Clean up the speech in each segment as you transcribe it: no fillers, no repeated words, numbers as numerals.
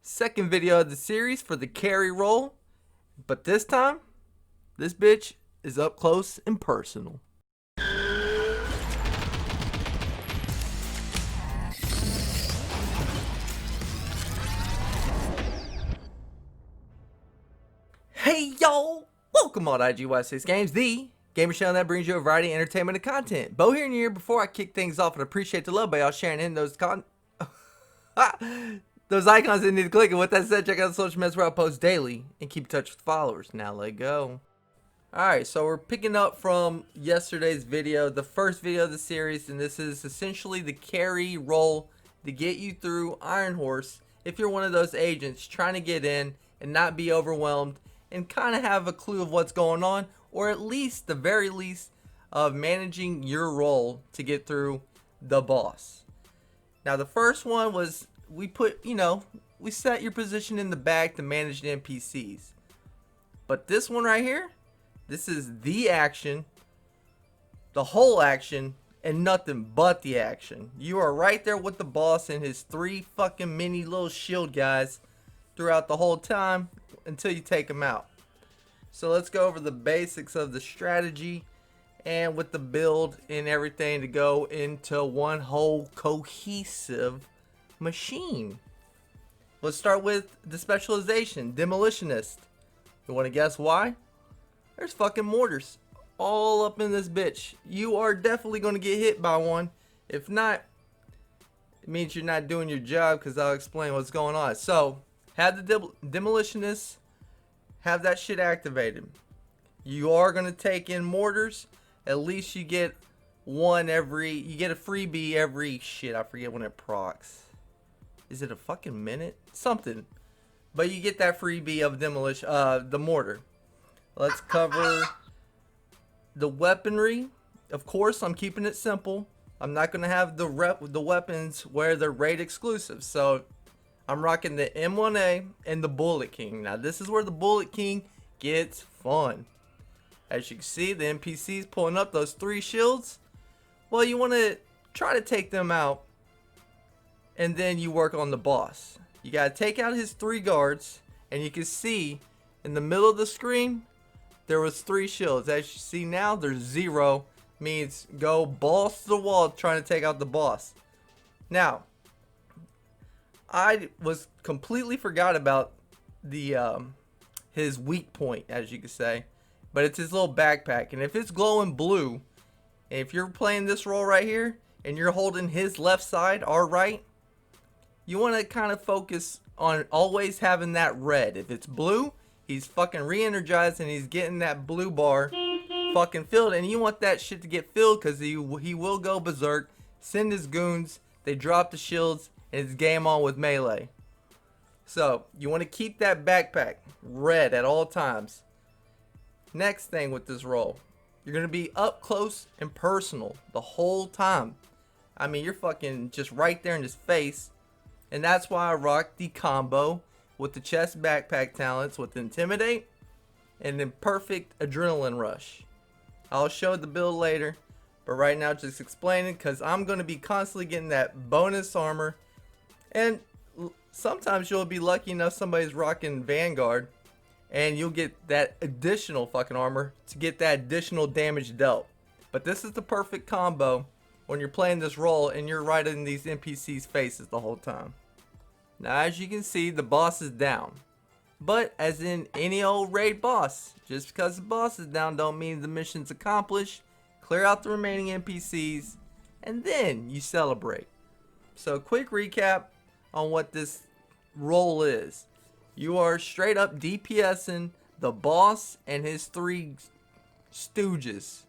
Second video of the series for the carry role, but this time, this bitch is up close and personal. Hey y'all, welcome on jayXsin Games, the gamer channel that brings you a variety of entertainment and content. Bo here and here. Before I kick things off, and appreciate the love by y'all sharing in those those icons that need to click. And with that said, check out the social media where I post daily and keep in touch with followers. Now let go. Alright, so we're picking up from yesterday's video, the first video of the series, and this is essentially the carry role to get you through Iron Horse if you're one of those agents trying to get in and not be overwhelmed and kind of have a clue of what's going on, or at least the very least of managing your role to get through the boss. Now the first one was we set your position in the back to manage the NPCs. But this one right here, this is the action, the whole action, and nothing but the action. You are right there with the boss and his three fucking mini little shield guys throughout the whole time until you take him out. So let's go over the basics of the strategy and with the build and everything to go into one whole cohesive machine. Let's start with the specialization, Demolitionist. You want to guess why? There's fucking mortars all up in this bitch. You are definitely going to get hit by one. If not, it means you're not doing your job, because I'll explain what's going on. So have the Demolitionist, have that shit activated. You are going to take in mortars. At least you get one every, you get a freebie every, shit, I forget when it procs. Is it a fucking minute? Something. But you get that freebie of demolition, the mortar. Let's cover the weaponry. Of course, I'm keeping it simple. I'm not going to have the weapons where they're raid exclusive. So I'm rocking the M1A and the Bullet King. Now this is where the Bullet King gets fun. As you can see, the NPCs pulling up those three shields. Well, you want to try to take them out, and then you work on the boss. You got to take out his three guards, and you can see in the middle of the screen there was three shields. As you see now, there's zero. Means go balls to the wall trying to take out the boss. Now, I was completely forgot about the his weak point, as you could say, but it's his little backpack. And if it's glowing blue, and if you're playing this role right here and you're holding his left side, our right, you want to kind of focus on always having that red. If it's blue, he's fucking re-energized and he's getting that blue bar fucking filled, and you want that shit to get filled, because he will go berserk, send his goons, they drop the shields, and it's game on with melee. So you want to keep that backpack red at all times. Next thing with this role, you're going to be up close and personal the whole time. I mean, you're fucking just right there in his face. And that's why I rock the combo with the chest backpack talents with Intimidate and then perfect adrenaline rush. I'll show the build later, but right now just explaining, because I'm going to be constantly getting that bonus armor. And sometimes you'll be lucky enough somebody's rocking Vanguard, and you'll get that additional fucking armor to get that additional damage dealt. But this is the perfect combo when you're playing this role and you're right in these NPCs' faces the whole time. Now as you can see, the boss is down. But as in any old raid boss, just because the boss is down don't mean the mission's accomplished. Clear out the remaining NPCs and then you celebrate. So quick recap on what this role is. You are straight up DPSing the boss and his three stooges.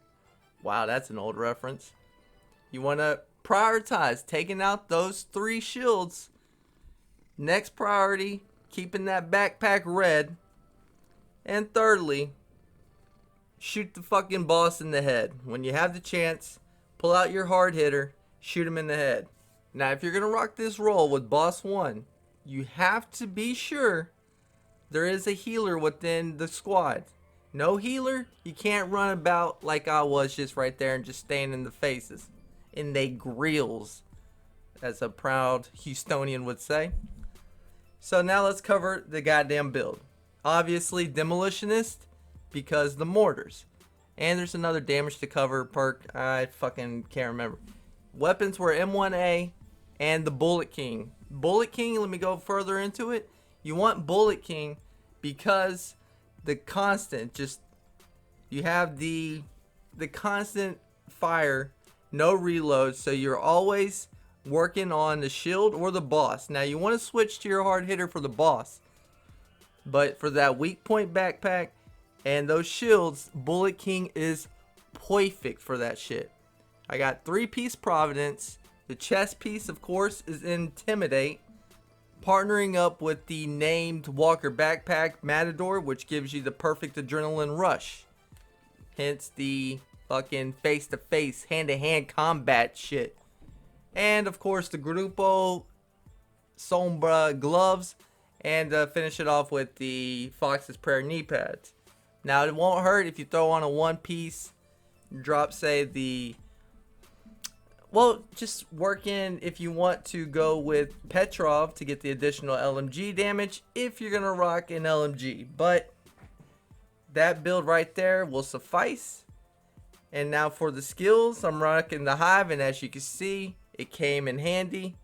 Wow, that's an old reference. You want to prioritize taking out those three shields. Next priority, keeping that backpack red. And thirdly, shoot the fucking boss in the head. When you have the chance, pull out your hard hitter, shoot him in the head. Now if you're going to rock this role with boss 1, you have to be sure there is a healer within the squad. No healer, you can't run about like I was just right there and just staying in the faces. In they grills, as a proud Houstonian would say. So now let's cover the goddamn build. Obviously Demolitionist, because the mortars. And there's another damage to cover perk, I fucking can't remember. Weapons were M1A and the Bullet King. Bullet King, let me go further into it. You want Bullet King because the constant, just, you have the constant fire, no reload, so you're always working on the shield or the boss. Now you want to switch to your hard hitter for the boss, but for that weak point backpack and those shields, Bullet King is perfect for that shit. I got 3-piece Providence. The chest piece, of course, is Intimidate, partnering up with the named Walker backpack Matador, which gives you the perfect adrenaline rush. Hence the fucking face-to-face, hand-to-hand combat shit. And of course the Grupo Sombra gloves, and finish it off with the Fox's Prayer knee pads. Now it won't hurt if you throw on a 1-piece, drop, say, the, well, just work in if you want to go with Petrov to get the additional LMG damage if you're gonna rock an LMG, but that build right there will suffice. And now for the skills, I'm rocking the Hive, and as you can see, it came in handy.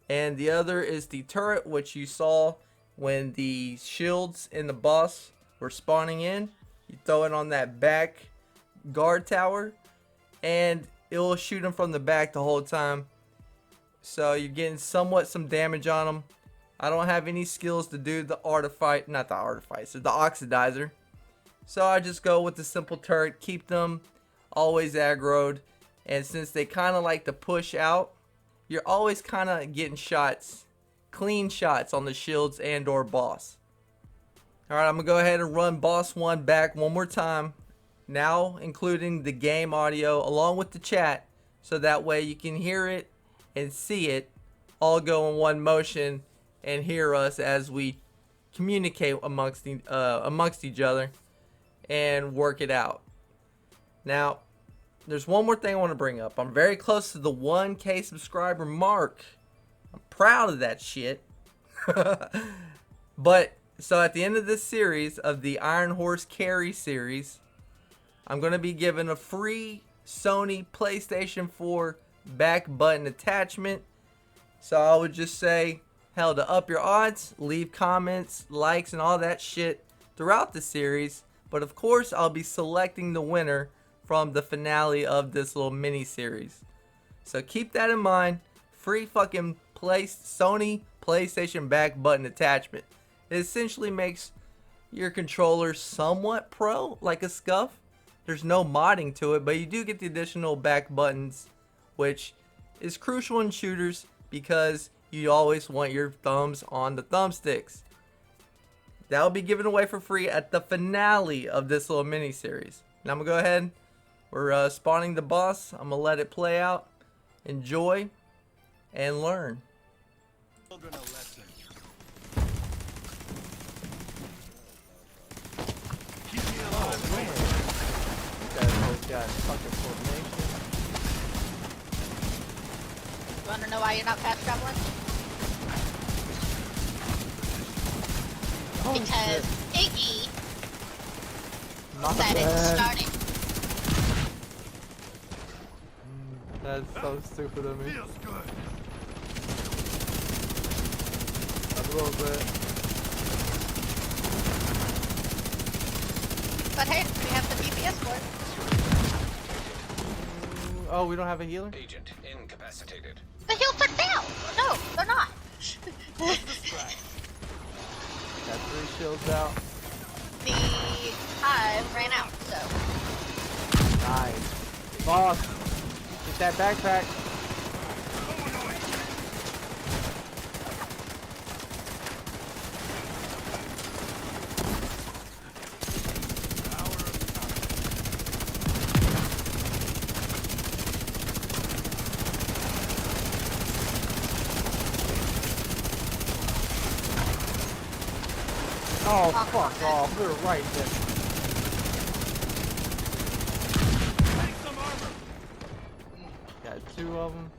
And the other is the turret, which you saw when the shields in the boss were spawning in. You throw it on that back guard tower, and it will shoot them from the back the whole time. So you're getting somewhat some damage on them. I don't have any skills to do the artifice, not the artificer, the oxidizer. So I just go with the simple turret, keep them always aggroed, and since they kind of like to push out, you're always kind of getting shots, clean shots on the shields and or boss. Alright, I'm going to go ahead and run boss 1 back one more time, now including the game audio along with the chat, so that way you can hear it and see it all go in one motion and hear us as we communicate amongst each other and work it out. Now, there's one more thing I want to bring up. I'm very close to the 1K subscriber mark. I'm proud of that shit. But, so at the end of this series of the Iron Horse Carry series, I'm going to be given a free Sony PlayStation 4 back button attachment. So I would just say, hell, to up your odds, leave comments, likes, and all that shit throughout the series. But of course, I'll be selecting the winner from the finale of this little mini series. So keep that in mind. Free fucking Sony PlayStation back button attachment. It essentially makes your controller somewhat pro, like a scuff. There's no modding to it, but you do get the additional back buttons, which is crucial in shooters because you always want your thumbs on the thumbsticks. That will be given away for free at the finale of this little mini series. Now I'm gonna go ahead. We're spawning the boss. I'm gonna let it play out. Enjoy and learn. Children a lesson. Keep me alive. Those guys fucking formation. You wanna know why you're not fast traveling? Oh, because shit. Iggy Not said bad. it's starting. That's so stupid of me. Feels good. A little bit. But hey, we have the DPS for it. Oh, we don't have a healer? Agent incapacitated. The heals are down! No, they're not. Got 3 shields out. The hive ran out, so. Nice. Boss, get that backpack. Oh, fuck off. We were right there. Take some armor. Got 2 of them.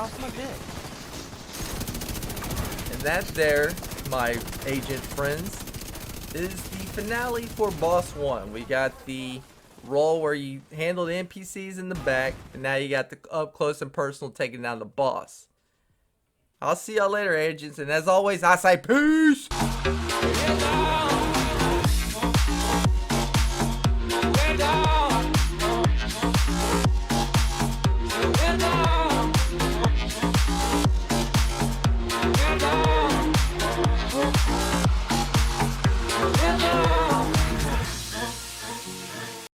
off my dick. And that there, my agent friends, is the finale for Boss 1. We got the role where you handle the NPCs in the back, and now you got the up close and personal taking down the boss. I'll see y'all later, agents, and as always, I say peace!